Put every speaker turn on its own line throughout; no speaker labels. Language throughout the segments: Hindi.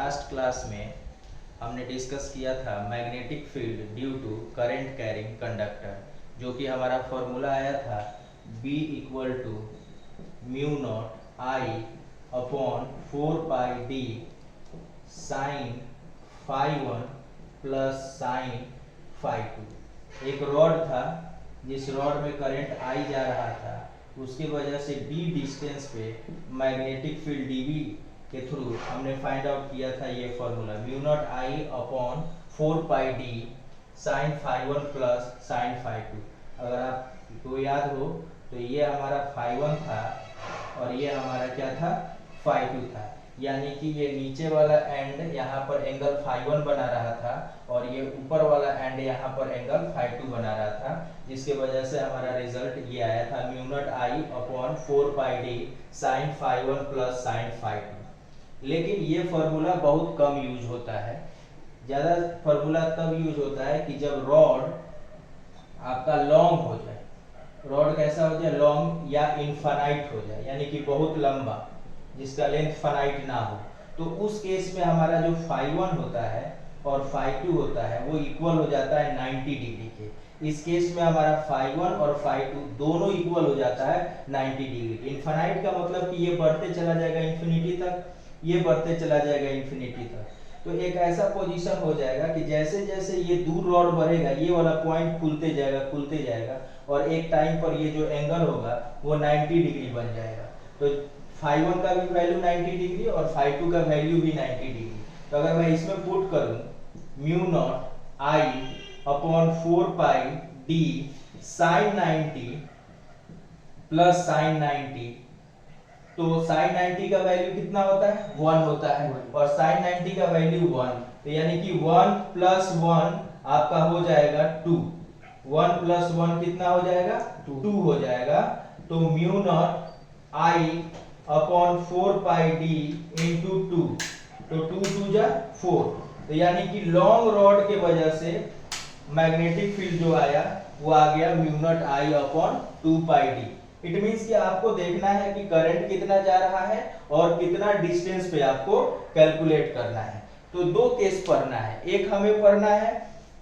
लास्ट क्लास में हमने डिस्कस किया था magnetic field due to current carrying conductor, जो कि हमारा फॉर्मूला आया था B equal to mu naught I upon 4 pi D sine phi 1 plus sine phi 2। एक रॉड था जिस रॉड में करंट आई जा रहा था, उसकी वजह से d डिस्टेंस पे मैग्नेटिक फील्ड dv के थ्रू हमने फाइंड आउट किया था ये formula mu naught I upon 4 pi D sine phi 1 plus sine phi 2। अगर आपको याद हो तो ये हमारा फाई 1 था और ये हमारा क्या था, फाई 2 था। यानी कि ये नीचे वाला एंड यहाँ पर एंगल फाई 1 बना रहा था और ये ऊपर वाला एंड यहाँ पर एंगल फाई 2 बना रहा था, जिसके वजह से हमारा रिजल्ट ये आया था mu naught I upon 4 pi D sine phi 1 plus sine phi 2। लेकिन ये फॉर्मूला बहुत कम यूज होता है। ज़्यादा फॉर्मूला तब यूज होता है कि जब रॉड आपका लॉन्ग हो जाए। रॉड कैसा हो जाए, लॉन्ग या इनफाइनाइट हो जाए, यानी कि बहुत लंबा जिसका लेंथ फाइनाइट ना हो। तो उस केस में हमारा जो फाई 1 होता है और फाई 2 होता है वो इक्वल हो जाता है 90 डिग्री के। इस केस में हमारा फाई 1 और फाई 2 दोनों इक्वल हो जाता है 90 डिग्री। इनफाइनाइट का मतलब कि ये बढ़ते चला जाएगा इन्फिनिटी तक, ये बढ़ते चला जाएगा इन्फिनिटी तक। तो एक ऐसा पोजीशन हो जाएगा कि जैसे जैसे ये दूर रॉड बढ़ेगा ये वाला पॉइंट खुलते जाएगा और एक टाइम पर ये जो एंगल होगा वो 90 डिग्री बन जाएगा। तो फाई 1 का भी वैल्यू 90 डिग्री और फाई 2 का वैल्यू भी 90 डिग्री। तो अगर मैं इसमें पुट करूं mu naught I upon 4 pi D sign 90 plus sign 90, तो साइन 90 का वैल्यू कितना होता है, 1 होता है और साइन 90 का वैल्यू 1। तो यानी कि 1 प्लस 1 आपका हो जाएगा 2। 1 प्लस 1 कितना हो जाएगा, 2 हो जाएगा। तो mu naught I upon 4 pi D into 2, तो 2 2 जा 4। तो यानी कि लॉन्ग रॉड के वजह से मैग्नेटिक फील्ड जो आया वो आ गया mu naught I upon 2 pi D. It means कि आपको देखना है कि करंट कितना जा रहा है और कितना डिस्टेंस पे आपको कैलकुलेट करना है। तो दो केस पढ़ना है। एक हमें पढ़ना है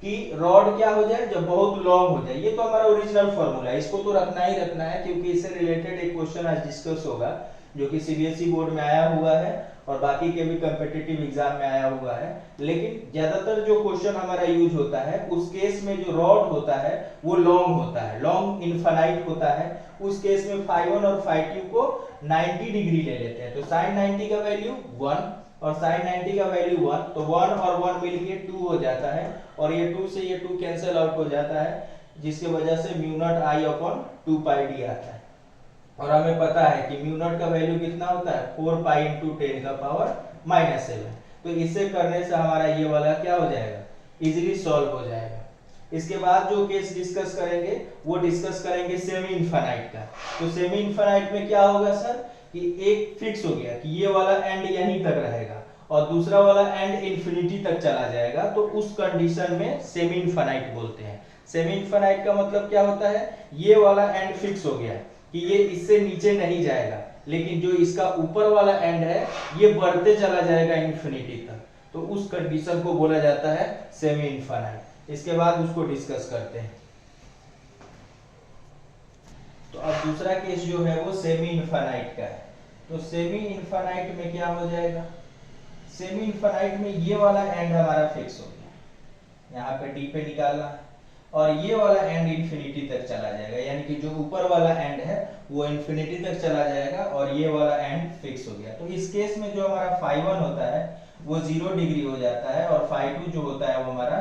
कि रॉड क्या हो जाए, जब बहुत लॉन्ग हो जाए। ये तो हमारा ओरिजिनल फॉर्मूला है, इसको तो रखना ही रखना है क्योंकि इससे रिलेटेड एक क्वेश्चन आज डिस्कस होगा जो कि सीबीएसई बोर्ड में आया हुआ है और बाकी के भी कॉम्पिटिटिव एग्जाम में आया हुआ है। लेकिन ज्यादातर जो क्वेश्चन हमारा यूज होता है उस केस में जो रॉड होता है वो लॉन्ग होता है, लॉन्ग इनफाइनाइट होता है। उस केस में फाई 1 और फाई 2 को 90 डिग्री ले लेते हैं। तो साइन 90 का वैल्यू 1 और साइन 90 का वैल्यू 1, तो 1 और 1 मिलके 2 हो जाता है और ये 2 से ये 2 कैंसिल आउट हो जाता है, जिसकी वजह से mu naught I upon 2 pi D आता है। और हमें पता है कि म्यू नॉट का वैल्यू कितना होता है, 4 पाई इंटू 10 का पावर -7। तो इसे करने से हमारा ये वाला क्या हो जाएगा, इजीली सॉल्व हो जाएगा। इसके बाद जो केस डिस्कस करेंगे वो डिस्कस करेंगे सेमी इनफाइनाइट का। तो सेमी इनफाइनाइट में क्या होगा सर कि एक फिक्स हो गया कि ये वाला एंड यहीं तक रहेगा और दूसरा वाला एंड इंफिनिटी तक चला जाएगा। तो उस कंडीशन में सेमी इनफाइनाइट बोलते हैं। सेमी इनफाइनाइट का मतलब क्या होता है, ये वाला एंड फिक्स हो गया कि ये इससे नीचे नहीं जाएगा, लेकिन जो इसका ऊपर वाला एंड है ये बढ़ते चला जाएगा इंफिनिटी तक। तो उस कंडीशन को बोला जाता है सेमी इनफाइनाइट। इसके बाद उसको डिस्कस करते हैं। तो अब दूसरा केस जो है वो सेमी इनफाइनाइट का है। तो सेमी इनफाइनाइट में क्या हो जाएगा, सेमी इनफाइनाइट में ये वाला एंड हमारा फिक्स हो गया, यहाँ पे डी पे निकालना है और ये वाला एंड इंफिनिटी तक चला जाएगा। यानी कि जो ऊपर वाला एंड है वो इंफिनिटी तक चला जाएगा और ये वाला एंड फिक्स हो गया। तो इस केस में जो हमारा फाई 1 होता है वो 0 डिग्री हो जाता है और फाई 2 जो होता है वो हमारा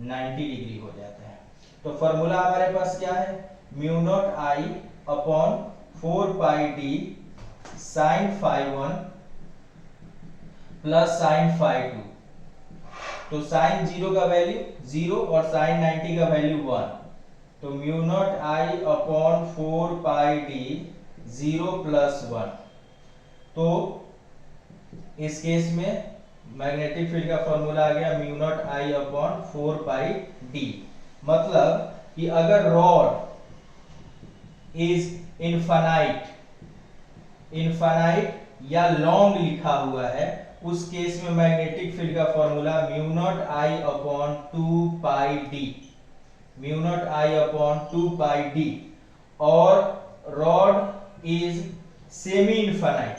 90 डिग्री हो जाता है। तो फॉर्मूला हमारे पास क्या है, mu naught I upon 4 pi D sine phi 1 plus sine phi 2। तो साइन 0 का वैल्यू 0 और साइन 90 का वैल्यू 1। तो mu naught I upon 4 pi D 0 plus 1। तो इस केस में मैग्नेटिक फील्ड का फॉर्मूला आ गया mu naught I upon 4 pi D. मतलब कि अगर रॉड इज इनफाइनाइट या लॉन्ग लिखा हुआ है उस केस में मैग्नेटिक फील्ड का formula mu naught I upon 2 pi D, mu naught I upon 2 pi D, और rod is semi infinite,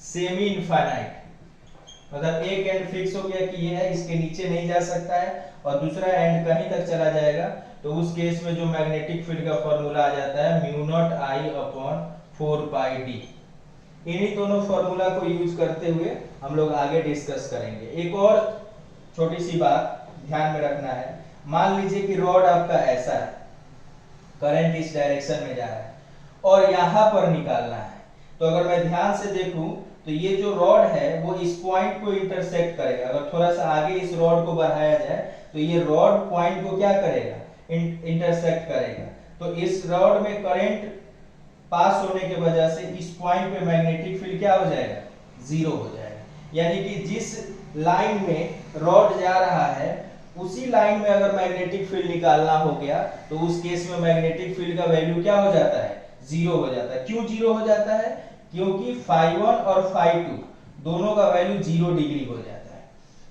semi infinite मतलब एक एंड फिक्स हो गया कि ये है, इसके नीचे नहीं जा सकता है, और दूसरा एंड कहीं तक चला जाएगा, तो उस केस में जो मैग्नेटिक फील्ड का फॉर्मूला आ जाता है mu naught I upon 4 pi D. इन्हीं दोनों फॉर्मूला को यूज करते हुए हम लोग आगे डिस्कस करेंगे। एक और छोटी सी बात ध्यान में रखना है, मान लीजिए कि रॉड आपका ऐसा है, करंट इस डायरेक्शन में जा रहा है और यहां पर निकालना है, तो अगर मैं ध्यान से देखूं तो ये जो रॉड है वो इस पॉइंट को इंटरसेक्ट करेगा। अगर थोड़ा सा आगे इस रॉड को बढ़ाया जाए तो ये रॉड पॉइंट को क्या करेगा, इंटरसेक्ट करेगा। तो इस रॉड में करंट पास होने की वजह से इस पॉइंट पे मैग्नेटिक फील्ड क्या हो जाएगा, जीरो हो जाएगा। यानी कि जिस लाइन में रॉड जा रहा है उसी लाइन में अगर मैग्नेटिक फील्ड निकालना हो गया तो उस केस में मैग्नेटिक फील्ड का वैल्यू क्या हो जाता है, जीरो हो जाता है। क्यों जीरो हो जाता है, क्योंकि φ1 और φ2 दोनों का वैल्यू 0 डिग्री हो जाता है।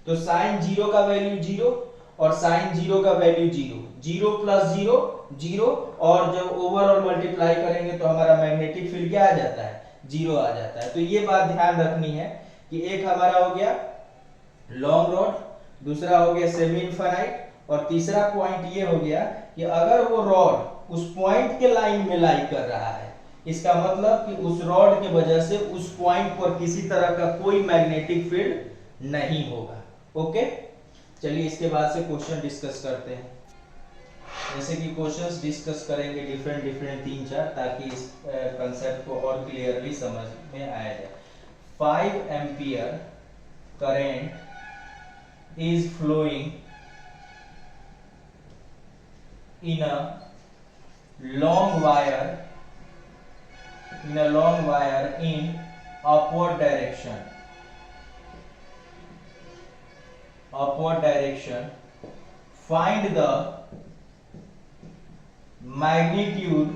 तो साइन 0 का वैल्यू 0 और साइन 0 का वैल्यू 0, 0 प्लस 0 0, और जब ओवरऑल मल्टीप्लाई करेंगे तो हमारा मैग्नेटिक फील्ड क्या आ जाता है, 0 आ जाता है। तो ये बात ध्यान रखनी है कि एक हमारा हो गया लॉन्ग रॉड, दूसरा हो गया सेमी इनफाइनाइट, और तीसरा पॉइंट ये हो गया कि अगर वो रॉड उस पॉइंट के लाइन में लाई कर रहा है, इसका मतलब कि उस रॉड की वजह से उस पॉइंट पर किसी तरह का कोई मैग्नेटिक फील्ड नहीं होगा। ओके, चलिए इसके बाद से क्वेश्चन डिस्कस करते हैं। जैसे कि क्वेश्चंस डिस्कस करेंगे डिफरेंट 3-4, ताकि इस कंसेप्ट को और क्लियरली समझ में आया जाए। 5 ampere current is flowing in a long wire in upward direction. Find the magnitude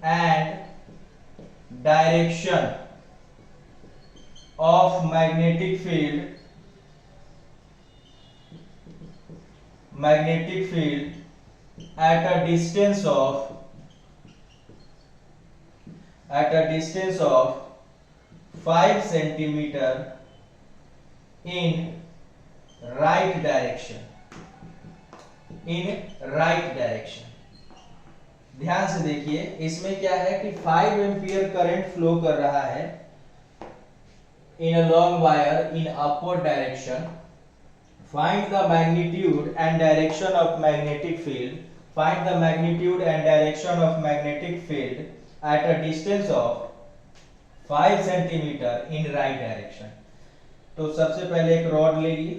and direction of magnetic field at a distance of 5 centimeter in right direction, ध्यान से देखिए, इसमें क्या है कि 5 एम्पियर करंट फ्लो कर रहा है in a long wire in upward direction. Find the magnitude and direction of magnetic field. Find the magnitude and direction of magnetic field at a distance of 5 centimeter in right direction. तो सबसे पहले एक रॉड ले लिए,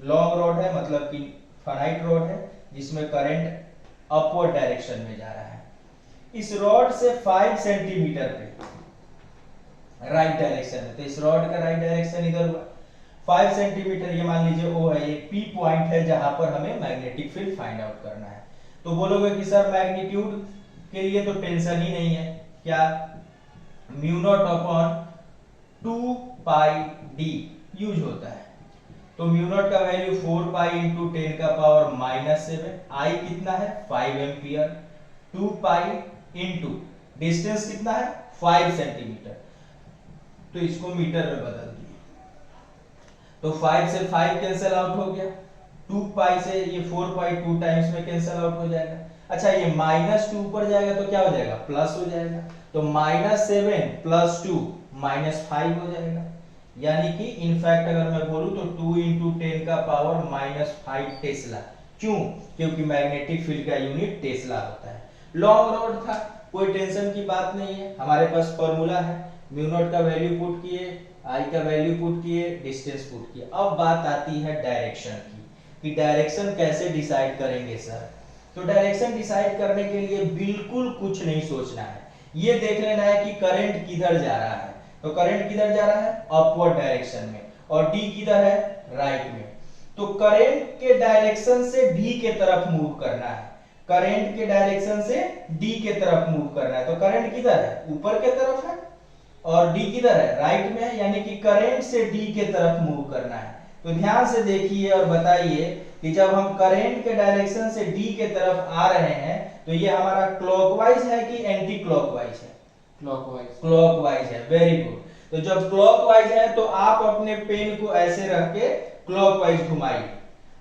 लॉन्ग रॉड है मतलब कि फाइनाइट रॉड है जिसमें करंट अपवर्ड डायरेक्शन में जा रहा है। इस रॉड से 5 सेंटीमीटर पे राइट डायरेक्शन है, तो इस रॉड का राइट डायरेक्शन इधर हुआ 5 सेंटीमीटर, ये मान लीजिए ओ है, ये पी पॉइंट है जहां पर हमें मैग्नेटिक फील्ड फाइंड आउट करना है। तो बोलोगे कि सर मैग्नीट्यूड के लिए तो टेंशन ही नहीं है, क्या mu naught upon 2 pi D use होता है। तो म्यू नॉट का वैल्यू 4 पाई इंटू 10 का पावर -7, आई कितना है 5 एम्पियर, 2 पाई इंटू डिस्टेंस कितना है 5 सेंटीमीटर, तो इसको मीटर में बदल दिए, तो 5 से 5 कैंसिल आउट हो गया, 2 पाई से ये 4 पाई 2 टाइम्स में कैंसिल आउट हो जाएगा। अच्छा ये -2 ऊपर जाएगा तो क्या हो जाएगा, प्लस हो जाएगा, तो -7 + 2 -5 हो जाएगा। यानी कि इनफैक्ट अगर मैं बोलूं तो 2 × 10 का पावर -5 टेस्ला। क्यों, क्योंकि मैग्नेटिक फील्ड का यूनिट टेस्ला होता है। लॉन्ग रॉड था, कोई टेंशन की बात नहीं है, हमारे पास फॉर्मूला है, म्यू नॉट का वैल्यू पुट किए, आई का वैल्यू पुट किए, डिस्टेंस पुट किए। अब बात आती है डायरेक्शन की, कि डायरेक्शन कैसे डिसाइड करेंगे सर। तो डायरेक्शन डिसाइड करने के लिए बिल्कुल कुछ नहीं सोचना है, ये देख लेना है कि करंट किधर जा रहा है। तो करंट किधर जा रहा है, अपवर्ड डायरेक्शन में, और डी किधर है, राइट में। तो करंट के डायरेक्शन से डी के तरफ मूव करना है, करंट के डायरेक्शन से डी के तरफ मूव करना है। तो करंट किधर है, ऊपर के तरफ है, और डी किधर है, राइट में है, यानी कि करंट से डी के तरफ मूव करना है। तो ध्यान से देखिए और बताइए कि जब हम करंट के डायरेक्शन से डी के तरफ आ रहे हैं तो ये हमारा क्लॉकवाइज है कि एंटी क्लॉकवाइज है?
क्लॉकवाइज।
क्लॉकवाइज है, वेरी गुड। तो जब क्लॉकवाइज है तो आप अपने पेन को ऐसे रख के क्लॉकवाइज घुमाइए।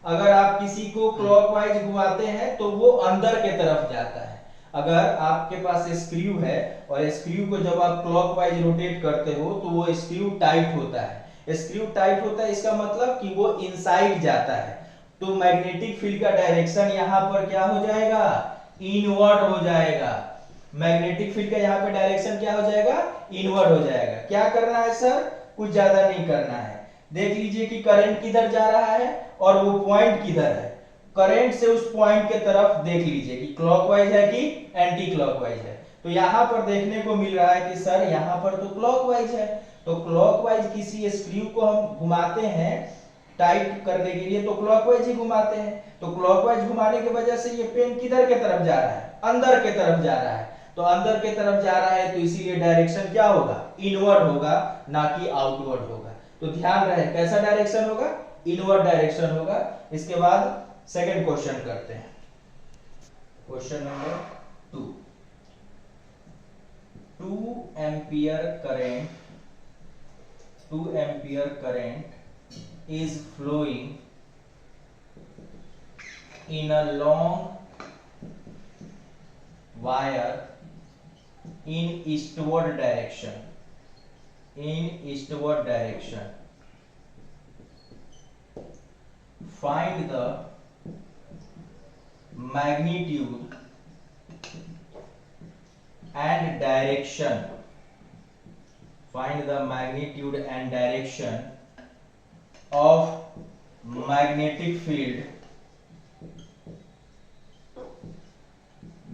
अगर आप किसी को क्लॉकवाइज घुमाते हैं तो वो अंदर के तरफ जाता है। अगर आपके पास स्क्रू है और स्क्रू को जब आप क्लॉकवाइज रोटेट करते हो तो वो स्क्रू टाइट होता है। स्क्रू टाइट होता है इसका मतलब कि वो इनसाइड जाता है। तो मैग्नेटिक फील्ड का डायरेक्शन यहाँ पर क्या हो जाएगा, इनवर्ड हो जाएगा। मैग्नेटिक फील्ड का यहाँ पे डायरेक्शन क्या हो जाएगा, इनवर्ड हो जाएगा। क्या करना है सर, कुछ ज्यादा नहीं करना है। देख लीजिए कि करंट किधर जा रहा है और वो पॉइंट किधर है। करंट से उस पॉइंट के तरफ देख लीजिए कि क्लॉकवाइज है कि एंटी क्लॉकवाइज है। तो यहाँ पर देखने को मिल रहा है कि सर यहाँ पर तो क्लॉकवाइज है। तो क्लॉकवाइज किसी स्क्रू को हम घुमाते हैं टाइट करने के लिए तो क्लॉकवाइज ही घुमाते हैं। तो क्लॉकवाइज घुमाने की वजह से ये पेन किधर के तरफ जा रहा है, अंदर के तरफ जा रहा है। तो अंदर के तरफ जा रहा है तो इसीलिए डायरेक्शन क्या होगा, इनवर्ड होगा, ना कि आउटवर्ड होगा। तो ध्यान रहे कैसा डायरेक्शन होगा, इनवर्ड डायरेक्शन होगा। इसके बाद सेकंड क्वेश्चन करते हैं, question number 2। 2 ampere current is flowing in a long wire in eastward direction. Find the magnitude and direction. Of magnetic field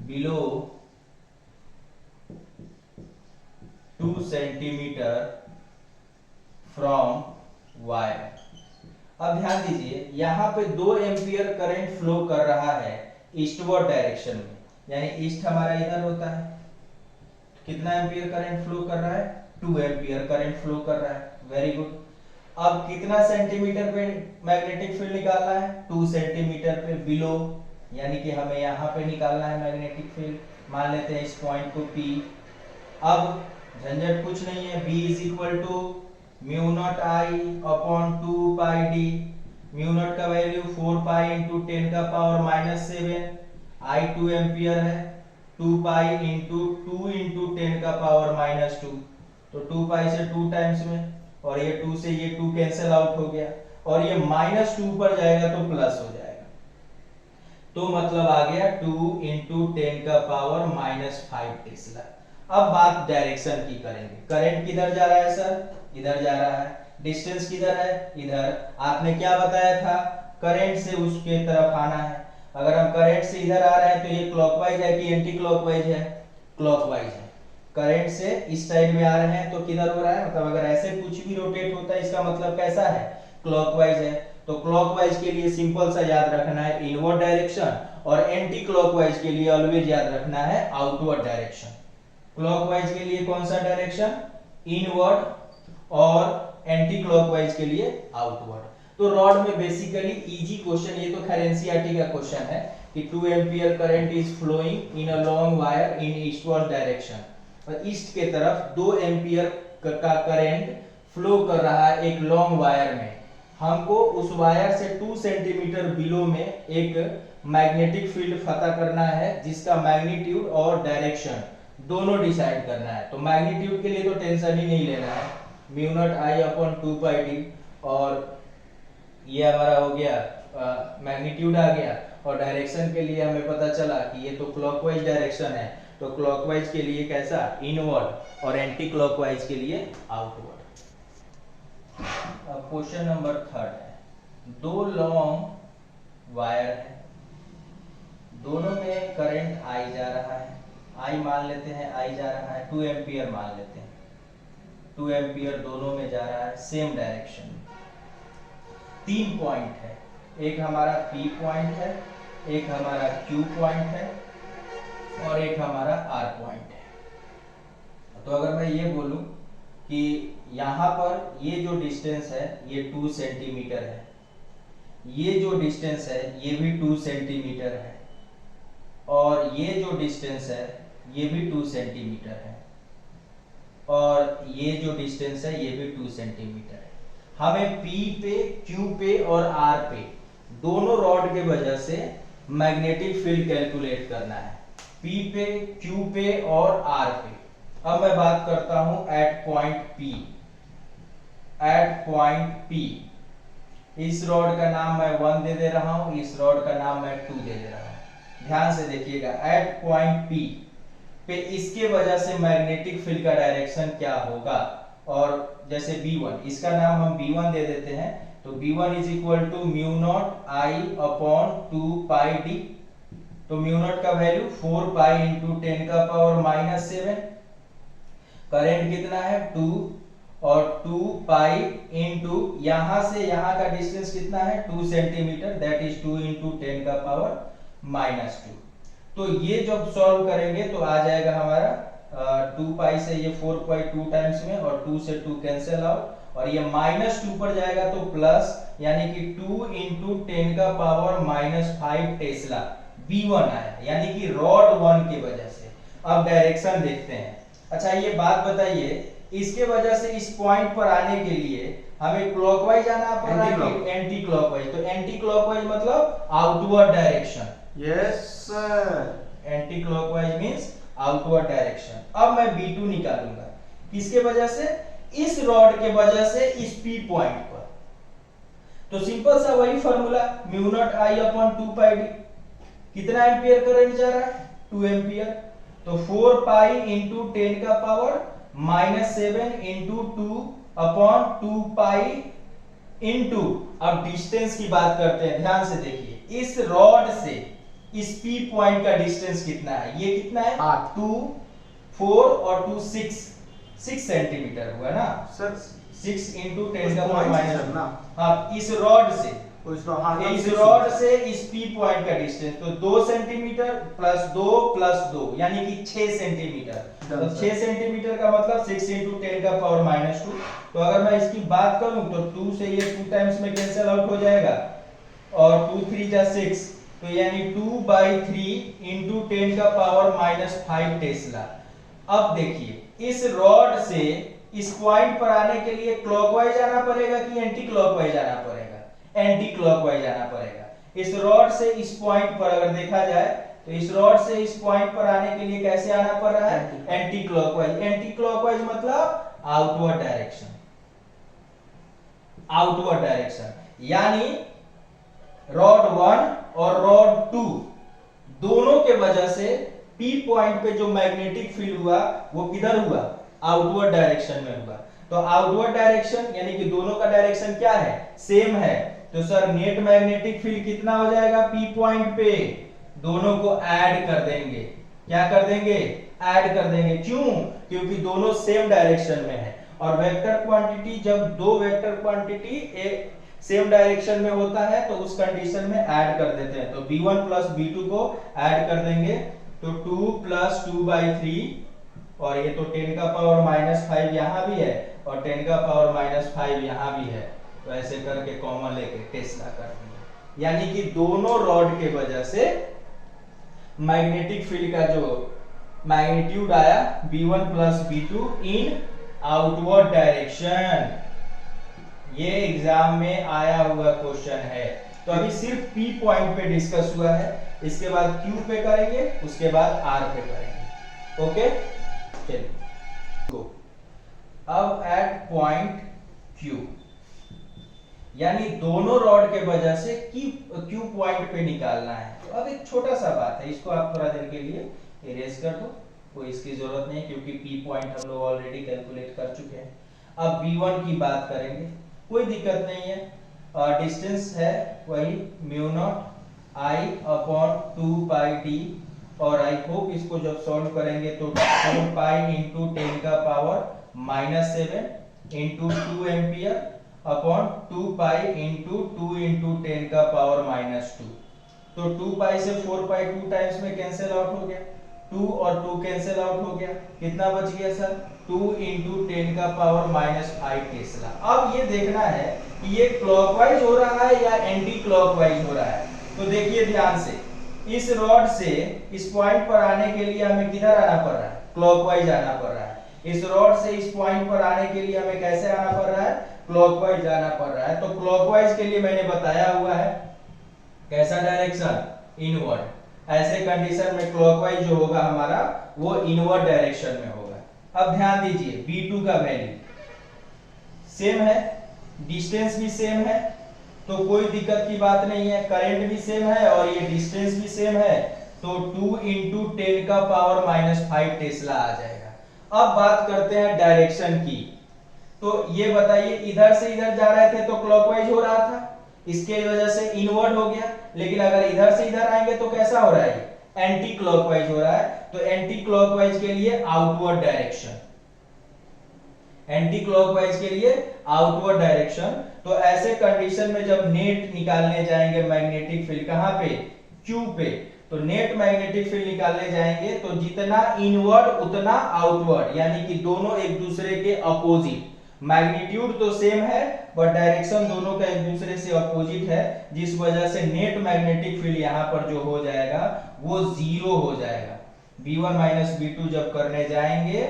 below 2 centimeter from wire। अब ध्यान दीजिए यहाँ पे 2 एम्पियर करंट फ्लो कर रहा है ईस्टवर्ड डायरेक्शन में, यानी ईस्ट हमारा इधर होता है। कितना एम्पियर करंट फ्लो कर रहा है, 2 एम्पियर करंट फ्लो कर रहा है, वेरी गुड। अब कितना सेंटीमीटर पे मैग्नेटिक फील्ड निकालना है, 2 सेंटीमीटर पे बिलो, यानी कि हमें यहाँ पे निकालना है मैग्नेटिक फील्ड। मान लेते हैं इस पॉइंट को P। अब झंझट कुछ नहीं है, B is equal to mu naught I upon 2 pi D. Mu naught का वैल्यू 4 पाई इंटू 10 का पावर -7, आई 2 एम्पियर है, 2 पाई इंटू 2 इंटू 10 का पावर -2। तो 2 पाई से 2 टाइम्स में, और ये 2 से ये 2 कैंसिल आउट हो गया, और ये -2 पर जाएगा तो प्लस हो जाएगा। तो मतलब आ गया 2 इंटू 10 का पावर -5 टेस्ला। अब बात डायरेक्शन की करेंगे। करंट किधर जा रहा है सर, इधर जा रहा है। डिस्टेंस किधर है, इधर। आपने क्या बताया था, करंट से उसके तरफ आना है। अगर हम करंट से इधर आ रहे हैं तो ये क्लॉकवाइज है कि एंटी क्लॉकवाइज है, क्लॉकवाइज है। करंट से इस साइड में आ रहे हैं तो किधर हो रहा है, मतलब अगर ऐसे कुछ भी रोटेट होता है इसका मतलब कैसा है, क्लॉकवाइज है। तो क्लॉकवाइज के लिए सिंपल सा याद रखना है इनवर्ड डायरेक्शन, और एंटी क्लॉकवाइज के लिए ऑलवेज याद रखना है आउटवर्ड डायरेक्शन। क्लॉकवाइज के लिए कौन सा डायरेक्शन, इनवर्ड, और एंटी क्लॉकवाइज के लिए आउटवर्ड। तो रॉड में बेसिकली इजी क्वेश्चन, ये तो खैर एनसीईआरटी का क्वेश्चन है कि 2 ampere current is flowing in a long wire in eastward direction. और ईस्ट के तरफ 2 एम्पियर का करंट फ्लो कर रहा है एक लॉन्ग वायर में। हमको उस वायर से 2 सेंटीमीटर बिलो में एक मैग्नेटिक फील्ड पता करना है जिसका मैग्नीट्यूड और डायरेक्शन दोनों डिसाइड करना है। तो मैग्नीट्यूड के लिए तो टेंशन ही नहीं लेना है, mu naught I upon 2 pi D, और ये हमारा हो गया मैग्नीट्यूड आ गया। और डायरेक्शन के लिए हमें पता चला कि ये तो क्लॉकवाइज डायरेक्शन है, तो क्लॉकवाइज के लिए कैसा, इनवर्ड, और एंटी क्लॉकवाइज के लिए आउटवर्ड। अब क्वेश्चन नंबर 3 है, 2 लॉन्ग वायर है, दोनों में करंट आई जा रहा है। आई मान लेते हैं, आई जा रहा है 2 एम्पियर मान लेते हैं, 2 एम्पियर दोनों में जा रहा है सेम डायरेक्शन में। 3 पॉइंट है, एक हमारा P पॉइंट है, एक हमारा Q पॉइंट है, और एक हमारा R पॉइंट है। तो अगर मैं ये बोलूं कि यहाँ पर ये जो डिस्टेंस है ये 2 सेंटीमीटर है, ये जो डिस्टेंस है ये भी 2 सेंटीमीटर है, और ये जो डिस्टेंस है ये भी 2 सेंटीमीटर है, और ये जो डिस्टेंस है ये भी 2 सेंटीमीटर है। हमें P पे, Q पे और R पे दोनों रॉड के वजह से मैग्नेटिक फील्ड कैलकुलेट करना है, P पे, Q पे और R पे। अब मैं बात करता हूं at point P। At point P इस रॉड का नाम मैं 1 दे रहा हूं, इस रॉड का नाम मैं 2 दे रहा हूं। ध्यान से देखिएगा, एट पॉइंट P पे इसके वजह से मैग्नेटिक फील्ड का डायरेक्शन क्या होगा। और जैसे B1, इसका नाम हम B1 दे देते हैं, तो B1 is equal to mu naught I upon 2 pi D। तो म्यू नॉट का वैल्यू 4 पाई इंटू 10 का पावर -7। करंट कितना है 2, और 2 पाई इंटू यहां से यहां का डिस्टेंस कितना है 2 सेंटीमीटर, दैट इज 2 इंटू 10 का पावर -2। तो ये जब सॉल्व करेंगे तो आ जाएगा हमारा 2 पाई से ये 4.2 टाइम्स में, और 2 से 2 कैंसिल आउट, और ये -2 पर जाएगा तो प्लस, यानी कि 2 इंटू 10 का पावर -5 टेस्ला B1 आया, यानी कि रॉड 1 की वजह से। अब डायरेक्शन देखते हैं। अच्छा ये बात बताइए, इसके वजह से इस पॉइंट पर आने के लिए हमें क्लॉकवाइज आना पड़ रहा है कि एंटी क्लॉकवाइज? तो एंटी क्लॉकवाइज मतलब outward direction.
Yes sir,
anti clockwise means outward direction. अब मैं B2 निकालूंगा, किसके वजह से? इस रॉड के वजह से इस P पॉइंट पर। तो सिंपल सा वही formula, mu naught I upon 2 pi D। कितना एम्पियर करंट जा रहा है? 2 एम्पियर। तो 4 पाई इंटू 10 का power -7 into 2 upon 2 pi into, अब डिस्टेंस की बात करते हैं, ध्यान से देखिए, इस रॉड से इस P पॉइंट का डिस्टेंस कितना है? ये कितना है? 2, 4 और 2 6 सेंटीमीटर हुआ ना
सर
6 इंटू 10 का पावर -2
ना।
हाँ, इस रॉड से इस रॉड से इस P पॉइंट का डिस्टेंस, तो 2 सेंटीमीटर प्लस 2 यानी कि 6 सेंटीमीटर। तो 6 सेंटीमीटर का मतलब 6 इंटू 10 का पावर -2। तो अगर मैं इसकी बात करूं तो 2 से ये 2 टाइम्स में कैंसिल आउट हो जाएगा, और 2 3 जा 6, तो यानी 2/3 इंटू 10 का पावर -5 टेस्ला। अब देखिए, इस रॉड से इस पॉइंट पर आने के लिए क्लॉकवाइज आना पड़ेगा कि एंटी क्लॉकवाइज आना पड़ेगा? एंटी क्लॉकवाइज आना पड़ेगा। इस रॉड से इस पॉइंट पर अगर देखा जाए तो इस रॉड से इस पॉइंट पर आने के लिए कैसे आना पड़ रहा है? Anti clockwise. एंटी क्लॉकवाइज मतलब आउटवर्ड डायरेक्शन। आउटवर्ड डायरेक्शन यानी रॉड 1 और रॉड 2 दोनों के वजह से P पॉइंट पे जो मैग्नेटिक फील्ड हुआ वो किधर हुआ? आउटवर्ड डायरेक्शन में हुआ। तो आउटवर्ड डायरेक्शन यानी कि दोनों का डायरेक्शन क्या है? सेम है। तो सर नेट मैग्नेटिक फील्ड कितना हो जाएगा P पॉइंट पे? दोनों को ऐड कर देंगे। क्या कर देंगे? ऐड कर देंगे। क्यों? क्योंकि दोनों सेम डायरेक्शन में है, और वेक्टर क्वांटिटी, जब दो वेक्टर क्वांटिटी एक सेम डायरेक्शन में होता है तो उस कंडीशन में ऐड कर देते हैं। तो B1 प्लस B2 को ऐड कर देंगे, तो 2 प्लस 2/3, और ये तो 10 का पावर -5 यहाँ भी है, और 10 का पावर -5 यहाँ भी है। तो ऐसे करके कॉमन लेके टेस्ला कर देंगे, यानी कि दोनों रॉड के वजह से मैग्नेटिक फील्ड का जो मैग्नीट्यूड आया B1 प्लस B2 इन आउटवर्ड डायरेक्शन। ये एग्जाम में आया हुआ क्वेश्चन है। तो अभी सिर्फ P पॉइंट पे डिस्कस हुआ है, इसके बाद Q पे करेंगे, उसके बाद R पे करेंगे। ओके, चलिए गो। अब एट पॉइंट Q, यानी दोनों रॉड के वजह से Q पॉइंट पे निकालना है। तो अब एक छोटा सा बात है, इसको आप थोड़ा देर के लिए इरेज कर दो, कोई इसकी जरूरत नहीं, क्योंकि P पॉइंट हम लोग ऑलरेडी कैलकुलेट कर चुके हैं। अब B1 की बात करेंगे, कोई दिक्कत नहीं है, डिस्टेंस है वही mu naught I upon 2 pi D, और आई होप इसको जब सॉल्व करेंगे तो 4 पाई इंटू 10 का power -7 into 2 ampere upon 2 pi into 2 into 10 का पावर -2। तो 2 पाई से 4 पाई 2 टाइम्स में कैंसिल आउट हो गया, 2 और 2 कैंसिल आउट हो गया, कितना बच गया सर 2 इंटू 10 का पावर -5 टेस्ला। अब ये देखना है कि ये क्लॉकवाइज हो रहा है या एंटी क्लॉकवाइज हो रहा है। तो देखिए ध्यान से, इस रॉड से इस पॉइंट पर आने के लिए हमें किधर आना पड़ रहा है, क्लॉकवाइज आना पड़ रहा है। इस रॉड से इस पॉइंट पर आने के लिए हमें कैसे आना पड़ रहा है, क्लॉकवाइज आना पड़ रहा है। तो क्लॉकवाइज के लिए मैंने बताया हुआ है कैसा डायरेक्शन, इनवर्ड। ऐसे कंडीशन में क्लॉकवाइज जो होगा हमारा वो इनवर्ड डायरेक्शन में होगा। अब ध्यान दीजिए B2 का वैल्यू सेम है, डिस्टेंस भी सेम है, तो कोई दिक्कत की बात नहीं है, करंट भी सेम है और ये डिस्टेंस भी सेम है, तो 2 इंटू 10 का पावर -5 टेस्ला आ जाएगा। अब बात करते हैं डायरेक्शन की। तो ये बताइए, इधर से इधर जा रहे थे तो क्लॉकवाइज हो रहा था, इसके वजह से इनवर्ड हो गया। लेकिन अगर इधर से इधर आएंगे तो कैसा हो रहा है, एंटी क्लॉकवाइज हो रहा है। तो एंटी क्लॉकवाइज के लिए आउटवर्ड डायरेक्शन, एंटी क्लॉकवाइज के लिए आउटवर्ड डायरेक्शन। तो ऐसे कंडीशन में जब नेट निकालने जाएंगे मैग्नेटिक फील्ड, कहां पे, क्यू पे, तो नेट मैग्नेटिक फील्ड निकालने जाएंगे तो जितना इनवर्ड उतना आउटवर्ड, यानी कि दोनों एक दूसरे के अपोजिट। मैग्नीट्यूड तो सेम है बट डायरेक्शन दोनों का एक दूसरे से अपोजिट है, जिस वजह से नेट मैग्नेटिक फील्ड यहां पर जो हो जाएगा वो जीरो हो जाएगा। B1 B2 जब करने जाएंगे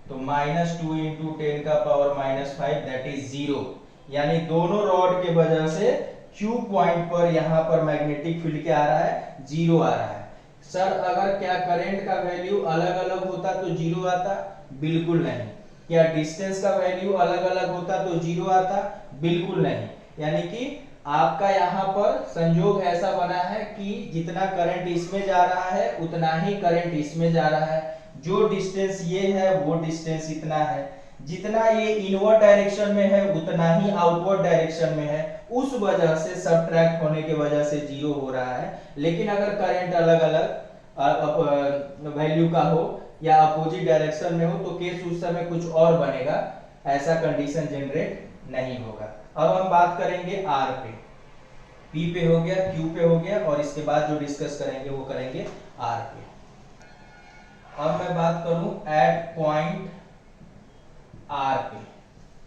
तो -2 इंटू 10 का पावर -5 दैट इज 0, यानी दोनों रॉड के वजह से Q पॉइंट पर यहां पर मैग्नेटिक फील्ड क्या आ रहा है, 0 आ रहा है। सर अगर क्या करंट का वैल्यू अलग अलग होता तो 0 आता, बिल्कुल नहीं। क्या डिस्टेंस का वैल्यू अलग अलग होता तो 0 आता, बिल्कुल नहीं। यानी कि आपका यहाँ पर संयोग ऐसा बना है कि जितना करंट इसमें जा रहा है उतना ही करंट इसमें जा रहा है। जो डिस्टेंस ये है वो डिस्टेंस इतना है, जितना ये इनवर्ड डायरेक्शन में है उतना ही आउटवर्ड डायरेक्शन में है, उस वजह से सबट्रैक्ट होने की वजह से 0 हो रहा है। लेकिन अगर करंट अलग अलग वैल्यू का हो या अपोजिट डायरेक्शन में हो तो केस उस समय कुछ और बनेगा, ऐसा कंडीशन जनरेट नहीं होगा। अब हम बात करेंगे R पे, P पे हो गया, Q पे हो गया, और इसके बाद जो डिस्कस करेंगे वो करेंगे R पे। अब मैं बात करूं एट पॉइंट R पे,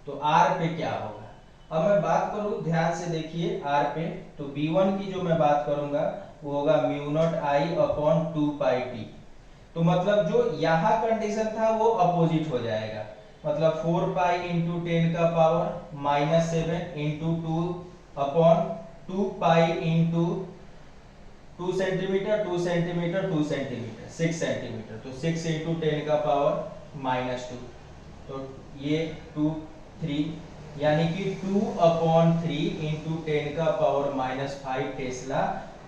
तो R पे क्या होगा। अब मैं बात करूं, ध्यान से देखिए R पे, तो B1 की जो मैं बात करूंगा वो होगा μ0I/2πt। तो मतलब जो यहाँ कंडीशन था वो अपोजिट हो जाएगा, मतलब 4 पाई इंटू 10 का power -7 into 2/2 pi into 2 centimetre 2 centimetre 2 centimetre 6 centimetre, तो 6 इंटू 10 का पावर -2, तो ये 2 3, यानी कि 2/3 इंटू 10 का पावर -5 टेस्ला।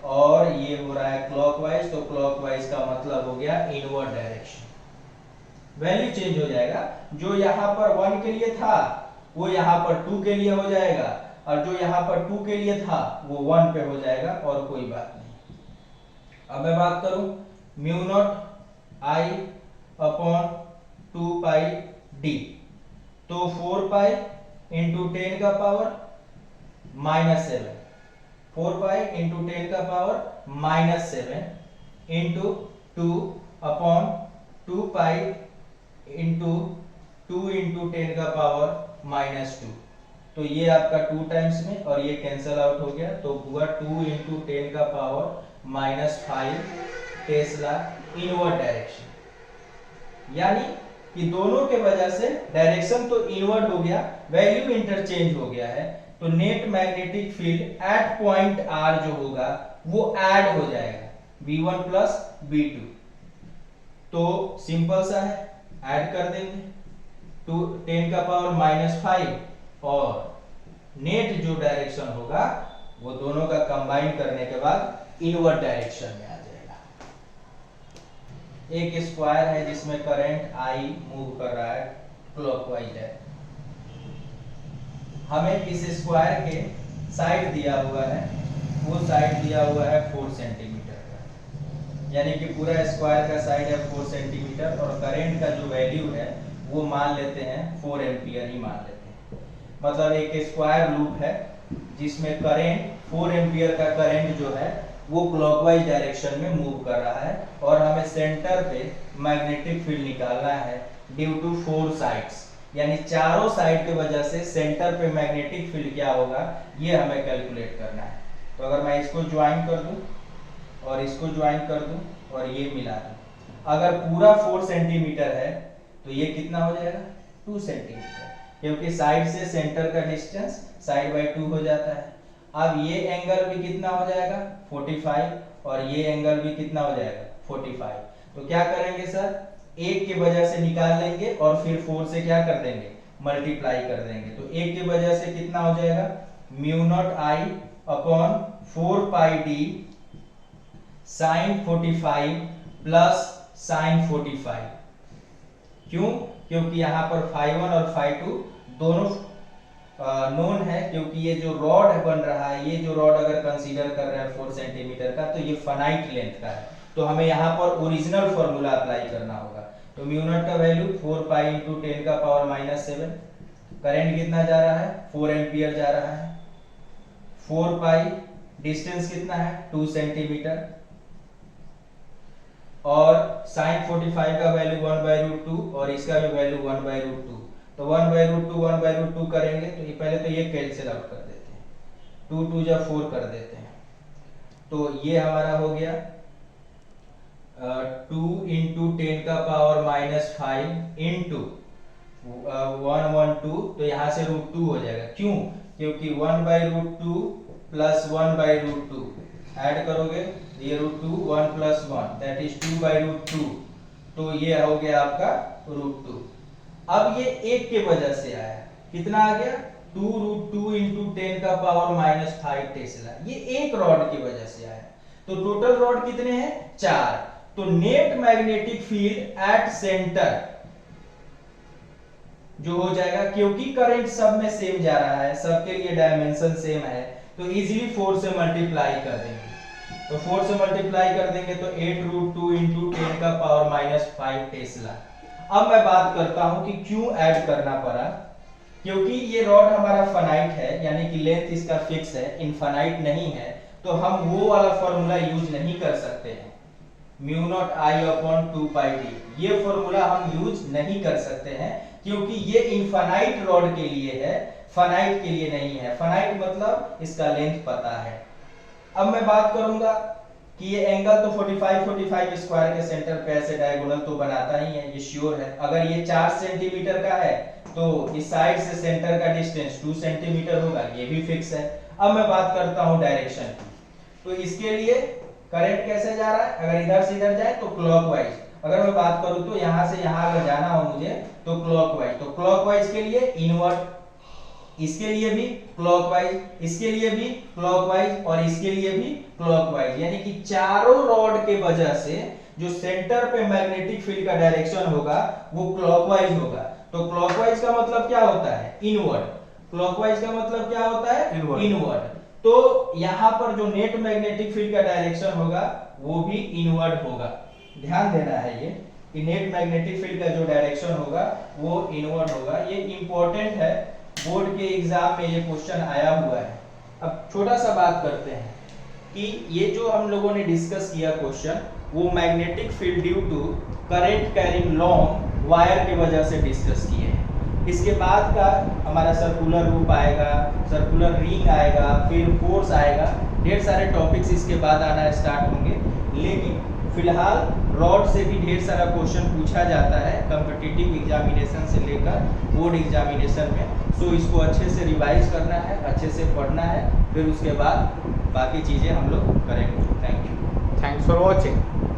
और ये हो रहा है क्लॉकवाइज, तो क्लॉकवाइज का मतलब हो गया इनवर्ड डायरेक्शन। वैल्यू चेंज हो जाएगा, जो यहाँ पर 1 के लिए था वो यहाँ पर 2 के लिए हो जाएगा, और जो यहाँ पर 2 के लिए था वो 1 पे हो जाएगा, और कोई बात नहीं। अब मैं बात करूं μ0I/2πd, तो 4 पाई इंटू 10 का पावर -7, 4 पाई इंटू 10 का power -7 into 2/2 pi into 2 into 10 का पावर -2, तो ये आपका 2 टाइम्स में, और ये कैंसल आउट हो गया, तो हुआ 2 इंटू 10 का पावर -5 टेस्ला इनवर्ड डायरेक्शन। यानी कि दोनों के वजह से डायरेक्शन तो इनवर्ड हो गया, वैल्यू इंटरचेंज हो गया है, तो net magnetic field at point R जो होगा वो ऐड हो जाएगा B1 प्लस B2। तो सिंपल सा है, ऐड कर देंगे 10 का पावर -5, और नेट जो डायरेक्शन होगा वो दोनों का कंबाइन करने के बाद इनवर्ड डायरेक्शन में आ जाएगा। एक स्क्वायर है जिसमें करंट I मूव कर रहा है, क्लॉकवाइज है। हमें इस स्क्वायर के साइड दिया हुआ है, वो साइड दिया हुआ है 4 सेंटीमीटर का, यानी कि पूरा स्क्वायर का साइड है 4 सेंटीमीटर, और करंट का जो वैल्यू है वो मान लेते हैं 4 एम्पियर ही मान लेते हैं। मतलब एक स्क्वायर लूप है जिसमें करंट 4 एम्पियर का करंट जो है वो क्लॉकवाइज डायरेक्शन में मूव कर रहा है और हमें सेंटर पे मैग्नेटिक फील्ड निकालना है ड्यू टू 4 साइड्स, यानी चारों साइड की वजह से सेंटर पे मैग्नेटिक फील्ड क्या होगा ये हमें कैलकुलेट करना है। तो अगर मैं इसको ज्वाइन कर दूं और इसको ज्वाइन कर दूं और ये मिला दूं, अगर पूरा 4 सेंटीमीटर है तो ये कितना हो जाएगा 2 सेंटीमीटर, क्योंकि साइड से सेंटर का डिस्टेंस साइड बाय 2 हो जाता है। अब ये एंगल भी कितना हो जाएगा 45 और ये एंगल भी कितना हो जाएगा 45। तो क्या करेंगे सर, एक की वजह से निकाल लेंगे और फिर 4 से क्या कर देंगे मल्टीप्लाई कर देंगे। तो एक की वजह से कितना हो जाएगा mu naught I upon 4 pi D sign 45 plus sign 45। क्यों? क्योंकि यहाँ पर φ1 और φ2 दोनों नोन है, क्योंकि ये जो रॉड बन रहा है, ये जो रॉड अगर कंसीडर कर रहे हैं 4 सेंटीमीटर का, तो ये फाइनाइट लेंथ का है। तो हमें यहाँ पर ओरिजिनल फॉर्मूला अप्लाई करना होगा। तो म्यू नॉट का वैल्यू 4 पाई इंटू 10 का पावर -7। करंट कितना जा रहा है 4 एम्पियर जा रहा है। 4 पाई डिस्टेंस कितना है 2 सेंटीमीटर और साइन 45 का वैल्यू 1/√2 और इसका भी वैल्यू 1/√2। तो 1/√2 1/√2 करेंगे तो ये पहले तो ये कैंसिल आउट कर देते हैं, 2 2 जा 4 कर देते हैं। तो ये हमारा हो गया 2 इंटू 10 का पावर -5 इंटू 112, तो यहाँ से √2 हो जाएगा। क्यों? क्योंकि 1/√2 प्लस 1/√2 ऐड करोगे ये √2 1 प्लस 1 दैट इज 2/√2। तो ये हो गया आपका √2। अब ये एक के वजह से आया, कितना आ गया 2√2 इंटू 10 का पावर -5 टेस्ला। ये एक रॉड की वजह से आया। तो टोटल रॉड कितने हैं 4। तो net magnetic field at centre जो हो जाएगा, क्योंकि करंट सब में सेम जा रहा है, सबके लिए डायमेंशन सेम है, तो इजीली 4 से मल्टीप्लाई कर देंगे। तो 4 से मल्टीप्लाई कर देंगे तो 8√2 इंटू 10 का पावर -5 टेस्ला। अब मैं बात करता हूं कि क्यों ऐड करना पड़ा। क्योंकि ये रॉड हमारा फाइनाइट है, यानी कि लेंथ इसका फिक्स है, इनफाइनाइट नहीं है, तो हम वो वाला फॉर्मूला यूज नहीं कर सकते हैं mu naught I upon 2 pi D. ये फॉर्मूला हम यूज नहीं कर सकते हैं क्योंकि ये इनफाइनाइट रॉड के लिए है, फाइनाइट के लिए नहीं है। फाइनाइट मतलब इसका लेंथ पता है। अब मैं बात करूंगा कि ये एंगल तो 45 स्क्वायर के सेंटर पे ऐसे डायगोनल तो बनाता ही है, ये श्योर है। अगर ये 4 सेंटीमीटर का है तो इस साइड से सेंटर का डिस्टेंस 2 सेंटीमीटर होगा, ये भी फिक्स है। अब मैं बात करता हूं डायरेक्शन की। तो इसके लिए करंट कैसे जा रहा है, अगर इधर से इधर जाए तो क्लॉकवाइज। अगर मैं बात करूं तो यहां से यहां अगर जाना हो मुझे तो क्लॉकवाइज। तो क्लॉकवाइज के लिए इनवर्ट, इसके लिए भी क्लॉकवाइज, इसके लिए भी क्लॉकवाइज और इसके लिए भी क्लॉकवाइज, यानी कि चारों रॉड के वजह से जो सेंटर पे मैग्नेटिक फील्ड का डायरेक्शन होगा वो क्लॉकवाइज होगा। तो क्लॉकवाइज का मतलब क्या होता है इनवर्ड। क्लॉकवाइज का मतलब क्या होता है इनवर्ड। तो यहां पर जो नेट मैग्नेटिक फील्ड का डायरेक्शन होगा वो भी इनवर्ड होगा। ध्यान देना है ये कि नेट मैग्नेटिक फील्ड का जो डायरेक्शन होगा वो इनवर्ड होगा। ये इंपॉर्टेंट है, बोर्ड के एग्जाम में ये क्वेश्चन आया हुआ है। अब छोटा सा बात करते हैं कि ये जो हम लोगों ने डिस्कस किया क्वेश्चन, वो magnetic field due to current carrying long wire की वजह से डिस्कस किए हैं। इसके बाद का हमारा सर्कुलर लूप आएगा, सर्कुलर रिंग आएगा, फिर फोर्स आएगा, ढेर सारे टॉपिक्स इसके बाद आना स्टार्ट होंगे। लेकिन फिलहाल रॉड से भी ढेर सारा क्वेश्चन पूछा जाता है कॉम्पिटिटिव एग्जामिनेशन से लेकर बोर्ड एग्जामिनेशन में। सो इसको अच्छे से रिवाइज करना है, अच्छे से पढ़ना है, फिर उसके बाद बाकी चीज़ें हम लोग करेंगे। Thank you.
Thanks for watching.